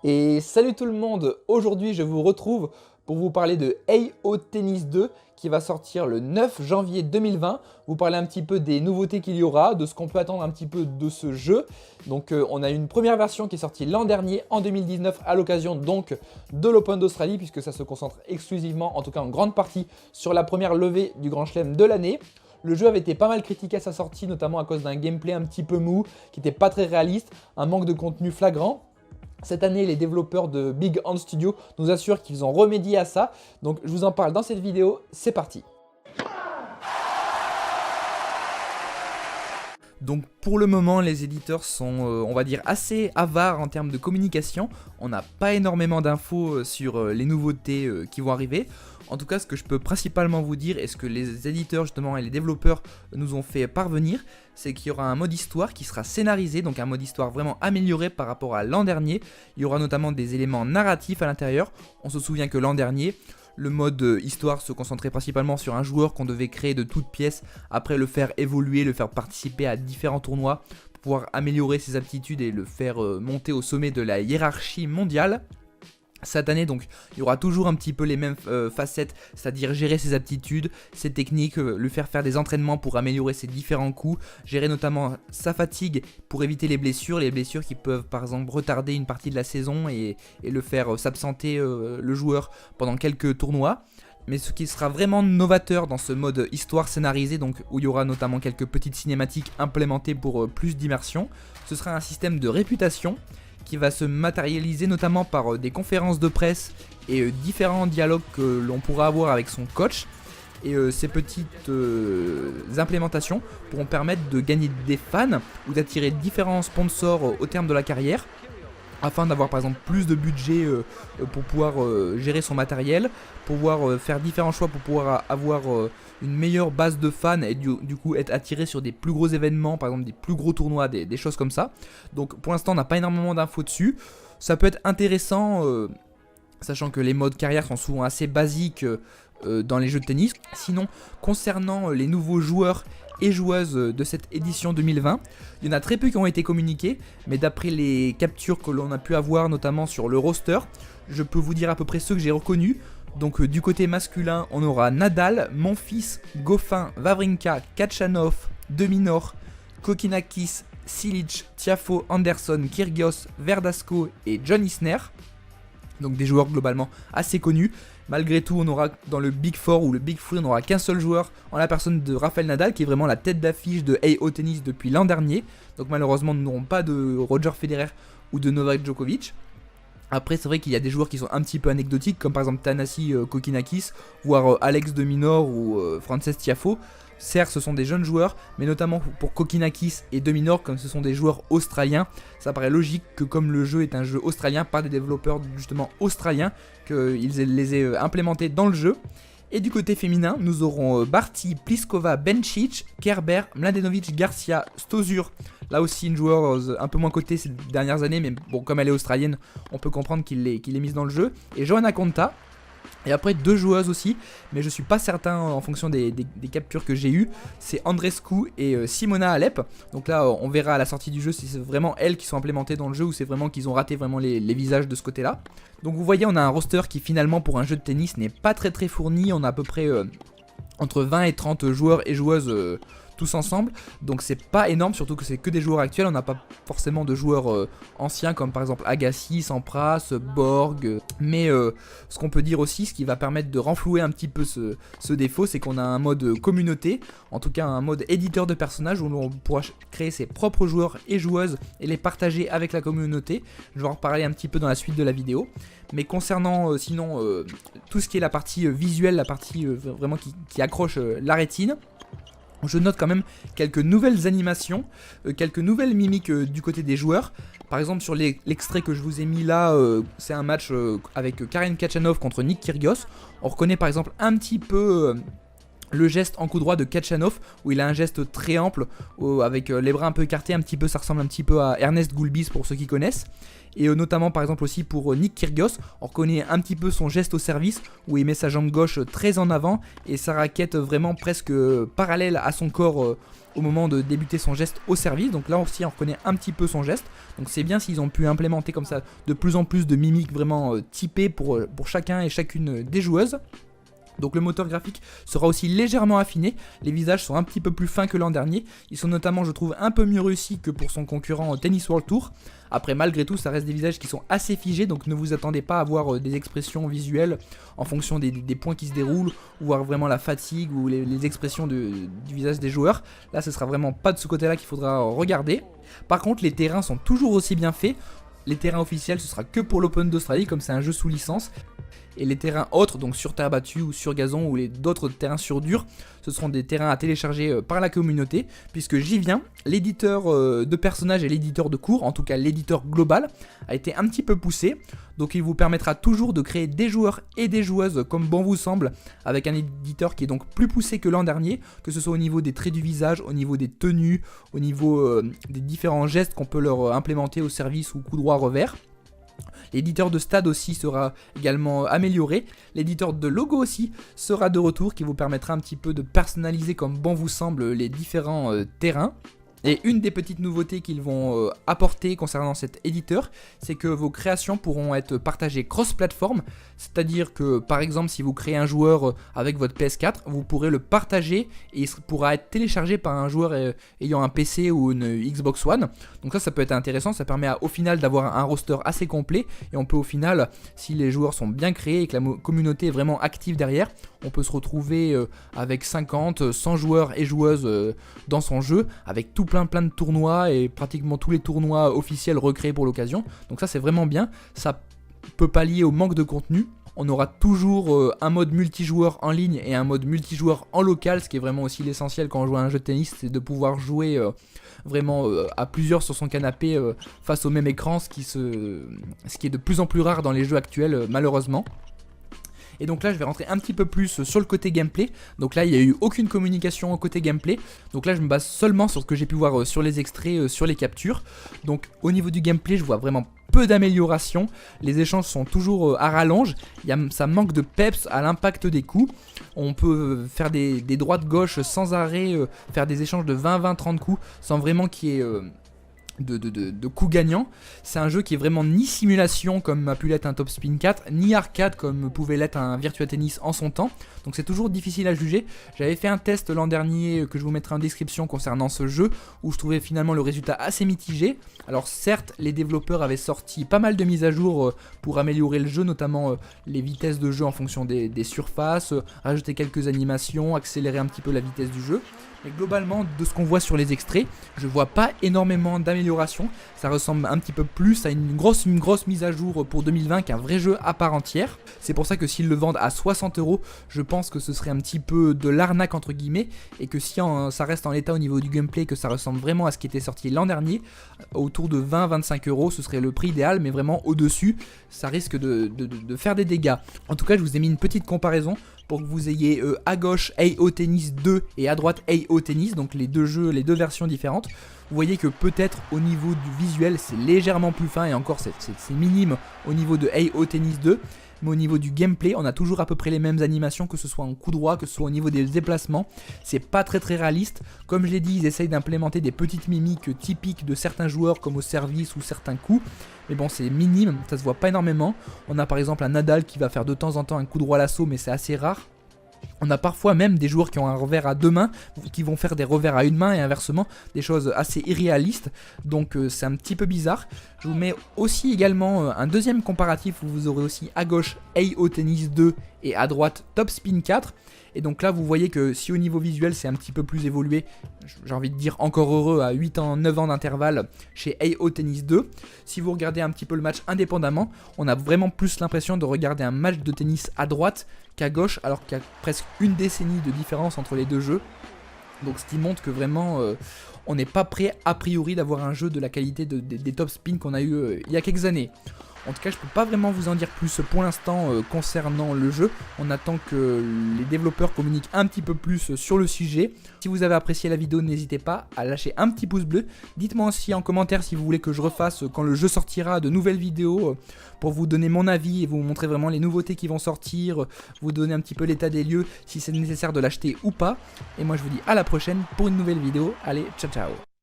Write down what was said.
Et salut tout le monde, aujourd'hui je vous retrouve pour vous parler de AO Tennis 2 qui va sortir le 9 janvier 2020. Vous parler un petit peu des nouveautés qu'il y aura, de ce qu'on peut attendre un petit peu de ce jeu. Donc on a une première version qui est sortie l'an dernier, en 2019, à l'occasion donc de l'Open d'Australie, puisque ça se concentre exclusivement, en tout cas en grande partie, sur la première levée du Grand Chelem de l'année. Le jeu avait été pas mal critiqué à sa sortie, notamment à cause d'un gameplay un petit peu mou, qui n'était pas très réaliste, un manque de contenu flagrant. Cette année, les développeurs de Big Hand Studio nous assurent qu'ils ont remédié à ça. Donc je vous en parle dans cette vidéo, c'est parti. Donc pour le moment, les éditeurs sont, on va dire, assez avares en termes de communication. On n'a pas énormément d'infos sur les nouveautés qui vont arriver. En tout cas, ce que je peux principalement vous dire, et ce que les éditeurs justement et les développeurs nous ont fait parvenir, c'est qu'il y aura un mode histoire qui sera scénarisé, donc un mode histoire vraiment amélioré par rapport à l'an dernier. Il y aura notamment des éléments narratifs à l'intérieur. On se souvient que l'an dernier, le mode histoire se concentrait principalement sur un joueur qu'on devait créer de toutes pièces, après le faire évoluer, le faire participer à différents tournois, pour pouvoir améliorer ses aptitudes et le faire monter au sommet de la hiérarchie mondiale. Cette année, donc, il y aura toujours un petit peu les mêmes facettes, c'est-à-dire gérer ses aptitudes, ses techniques, lui faire des entraînements pour améliorer ses différents coups, gérer notamment sa fatigue pour éviter les blessures qui peuvent par exemple retarder une partie de la saison et le faire s'absenter le joueur pendant quelques tournois. Mais ce qui sera vraiment novateur dans ce mode histoire scénarisé, donc où il y aura notamment quelques petites cinématiques implémentées pour plus d'immersion, ce sera un système de réputation qui va se matérialiser notamment par des conférences de presse et différents dialogues que l'on pourra avoir avec son coach. Et ces petites implémentations pourront permettre de gagner des fans ou d'attirer différents sponsors au terme de la carrière, afin d'avoir par exemple plus de budget pour pouvoir gérer son matériel, pouvoir faire différents choix pour pouvoir avoir une meilleure base de fans et du coup être attiré sur des plus gros événements, par exemple des plus gros tournois, des choses comme ça. Donc pour l'instant on n'a pas énormément d'infos dessus. Ça peut être intéressant, sachant que les modes carrière sont souvent assez basiques dans les jeux de tennis. Sinon, concernant les nouveaux joueurs et joueuses de cette édition 2020, il y en a très peu qui ont été communiqués, mais d'après les captures que l'on a pu avoir notamment sur le roster, je peux vous dire à peu près ceux que j'ai reconnus. Donc du côté masculin, on aura Nadal, Monfils, Goffin, Wawrinka, Khachanov, De Minaur, Kokkinakis, Cilic, Tiafoe, Anderson, Kyrgios, Verdasco et John Isner. Donc des joueurs globalement assez connus. Malgré tout, on aura dans le Big Four ou le Big Three, on n'aura qu'un seul joueur en la personne de Rafael Nadal, qui est vraiment la tête d'affiche de AO Tennis depuis l'an dernier. Donc malheureusement, nous n'aurons pas de Roger Federer ou de Novak Djokovic. Après, c'est vrai qu'il y a des joueurs qui sont un petit peu anecdotiques, comme par exemple Thanasi Kokkinakis, voire Alex De Minaur ou Frances Tiafoe. Certes, ce sont des jeunes joueurs, mais notamment pour Kokkinakis et De Minaur, comme ce sont des joueurs australiens, ça paraît logique que comme le jeu est un jeu australien par des développeurs justement australiens, qu'ils les aient implémentés dans le jeu. Et du côté féminin, nous aurons Barty, Pliskova, Bencic, Kerber, Mladenovic, Garcia, Stosur. Là aussi une joueuse un peu moins cotée ces dernières années, mais bon, comme elle est australienne, on peut comprendre qu'il l'ait mise dans le jeu. Et Johanna Konta. Et après deux joueuses aussi, mais je suis pas certain en fonction des captures que j'ai eues. C'est Andreescu et Simona Alep. Donc là on verra à la sortie du jeu si c'est vraiment elles qui sont implémentées dans le jeu ou c'est vraiment qu'ils ont raté vraiment les visages de ce côté là. Donc vous voyez, on a un roster qui finalement pour un jeu de tennis n'est pas très fourni. On a à peu près entre 20 et 30 joueurs et joueuses tous ensemble, donc c'est pas énorme, surtout que c'est que des joueurs actuels. On n'a pas forcément de joueurs anciens comme par exemple Agassi, Sampras, Borg, mais ce qu'on peut dire aussi, ce qui va permettre de renflouer un petit peu ce défaut, c'est qu'on a un mode communauté, en tout cas un mode éditeur de personnages où l'on pourra créer ses propres joueurs et joueuses et les partager avec la communauté. Je vais en reparler un petit peu dans la suite de la vidéo. Mais concernant sinon tout ce qui est la partie visuelle, la partie vraiment qui accroche la rétine, je note quand même quelques nouvelles animations, quelques nouvelles mimiques du côté des joueurs. Par exemple sur l'extrait que je vous ai mis là, c'est un match avec Karen Khachanov contre Nick Kyrgios. On reconnaît par exemple un petit peu le geste en coup droit de Khachanov, où il a un geste très ample, avec les bras un peu écartés, un petit peu, ça ressemble un petit peu à Ernest Gulbis pour ceux qui connaissent. Et notamment par exemple aussi pour Nick Kyrgios, on reconnaît un petit peu son geste au service, où il met sa jambe gauche très en avant, et sa raquette vraiment presque parallèle à son corps au moment de débuter son geste au service. Donc là aussi on reconnaît un petit peu son geste. Donc c'est bien s'ils ont pu implémenter comme ça de plus en plus de mimiques vraiment typées pour chacun et chacune des joueuses. Donc le moteur graphique sera aussi légèrement affiné, les visages sont un petit peu plus fins que l'an dernier, ils sont notamment je trouve un peu mieux réussis que pour son concurrent Tennis World Tour. Après malgré tout ça reste des visages qui sont assez figés, donc ne vous attendez pas à voir des expressions visuelles en fonction des points qui se déroulent, ou voir vraiment la fatigue ou les expressions du visage des joueurs. Là ce sera vraiment pas de ce côté là qu'il faudra regarder. Par contre les terrains sont toujours aussi bien faits. Les terrains officiels ce sera que pour l'Open d'Australie comme c'est un jeu sous licence. Et les terrains autres, donc sur terre battue ou sur gazon ou d'autres terrains sur dur, ce seront des terrains à télécharger par la communauté. Puisque j'y viens, l'éditeur de personnages et l'éditeur de cours, en tout cas l'éditeur global, a été un petit peu poussé. Donc il vous permettra toujours de créer des joueurs et des joueuses comme bon vous semble, avec un éditeur qui est donc plus poussé que l'an dernier, que ce soit au niveau des traits du visage, au niveau des tenues, au niveau des différents gestes qu'on peut leur implémenter au service ou coup droit revers. L'éditeur de stade aussi sera également amélioré. L'éditeur de logo aussi sera de retour qui vous permettra un petit peu de personnaliser comme bon vous semble les différents terrains. Et une des petites nouveautés qu'ils vont apporter concernant cet éditeur, c'est que vos créations pourront être partagées cross-platform, c'est-à-dire que par exemple si vous créez un joueur avec votre PS4, vous pourrez le partager et il pourra être téléchargé par un joueur ayant un PC ou une Xbox One. Donc ça peut être intéressant, ça permet au final d'avoir un roster assez complet et on peut au final, si les joueurs sont bien créés et que la communauté est vraiment active derrière, on peut se retrouver avec 50, 100 joueurs et joueuses dans son jeu, avec tout plein de tournois et pratiquement tous les tournois officiels recréés pour l'occasion. Donc ça c'est vraiment bien, ça peut pallier au manque de contenu. On aura toujours un mode multijoueur en ligne et un mode multijoueur en local, ce qui est vraiment aussi l'essentiel quand on joue à un jeu de tennis, c'est de pouvoir jouer vraiment à plusieurs sur son canapé face au même écran, ce qui est de plus en plus rare dans les jeux actuels malheureusement. Et donc là je vais rentrer un petit peu plus sur le côté gameplay. Donc là il n'y a eu aucune communication au côté gameplay. Donc là je me base seulement sur ce que j'ai pu voir sur les extraits, sur les captures. Donc au niveau du gameplay je vois vraiment peu d'amélioration. Les échanges sont toujours à rallonge. Ça manque de peps à l'impact des coups. On peut faire des droites-gauches sans arrêt, faire des échanges de 20, 20, 30 coups sans vraiment qu'il y ait de coups gagnants. C'est un jeu qui est vraiment ni simulation comme a pu l'être un Top Spin 4, ni arcade comme pouvait l'être un Virtua Tennis en son temps. Donc c'est toujours difficile à juger. J'avais fait un test l'an dernier que je vous mettrai en description concernant ce jeu où je trouvais finalement le résultat assez mitigé. Alors certes les développeurs avaient sorti pas mal de mises à jour pour améliorer le jeu, notamment les vitesses de jeu en fonction des surfaces, rajouter quelques animations, accélérer un petit peu la vitesse du jeu. Mais globalement, de ce qu'on voit sur les extraits, je vois pas énormément d'amélioration. Ça ressemble un petit peu plus à une grosse mise à jour pour 2020 qu'un vrai jeu à part entière. C'est pour ça que s'ils le vendent à 60 €, je pense que ce serait un petit peu de l'arnaque entre guillemets. Et que si ça reste en l'état au niveau du gameplay, que ça ressemble vraiment à ce qui était sorti l'an dernier, autour de 20-25 €, ce serait le prix idéal. Mais vraiment au-dessus, ça risque de faire des dégâts. En tout cas, je vous ai mis une petite comparaison pour que vous ayez à gauche AO Tennis 2 et à droite AO Tennis, donc les deux jeux, les deux versions différentes. Vous voyez que peut-être au niveau du visuel c'est légèrement plus fin et encore c'est minime au niveau de AO Tennis 2. Mais au niveau du gameplay, on a toujours à peu près les mêmes animations, que ce soit en coup droit, que ce soit au niveau des déplacements. C'est pas très réaliste. Comme je l'ai dit, ils essayent d'implémenter des petites mimiques typiques de certains joueurs, comme au service ou certains coups. Mais bon, c'est minime, ça se voit pas énormément. On a par exemple un Nadal qui va faire de temps en temps un coup droit à l'assaut, mais c'est assez rare. On a parfois même des joueurs qui ont un revers à deux mains, qui vont faire des revers à une main et inversement, des choses assez irréalistes, donc c'est un petit peu bizarre. Je vous mets aussi également un deuxième comparatif où vous aurez aussi à gauche AO Tennis 2 et à droite Top Spin 4. Et donc là vous voyez que si au niveau visuel c'est un petit peu plus évolué, j'ai envie de dire encore heureux à 8 ans, 9 ans d'intervalle chez AO Tennis 2. Si vous regardez un petit peu le match indépendamment, on a vraiment plus l'impression de regarder un match de tennis à droite qu'à gauche, alors qu'il y a presque une décennie de différence entre les deux jeux. Donc ce qui montre que vraiment on n'est pas prêt a priori d'avoir un jeu de la qualité des top spin qu'on a eu il y a quelques années. En tout cas, je peux pas vraiment vous en dire plus pour l'instant concernant le jeu. On attend que les développeurs communiquent un petit peu plus sur le sujet. Si vous avez apprécié la vidéo, n'hésitez pas à lâcher un petit pouce bleu. Dites-moi aussi en commentaire si vous voulez que je refasse quand le jeu sortira de nouvelles vidéos pour vous donner mon avis et vous montrer vraiment les nouveautés qui vont sortir, vous donner un petit peu l'état des lieux, si c'est nécessaire de l'acheter ou pas. Et moi je vous dis à la prochaine pour une nouvelle vidéo. Allez, ciao ciao.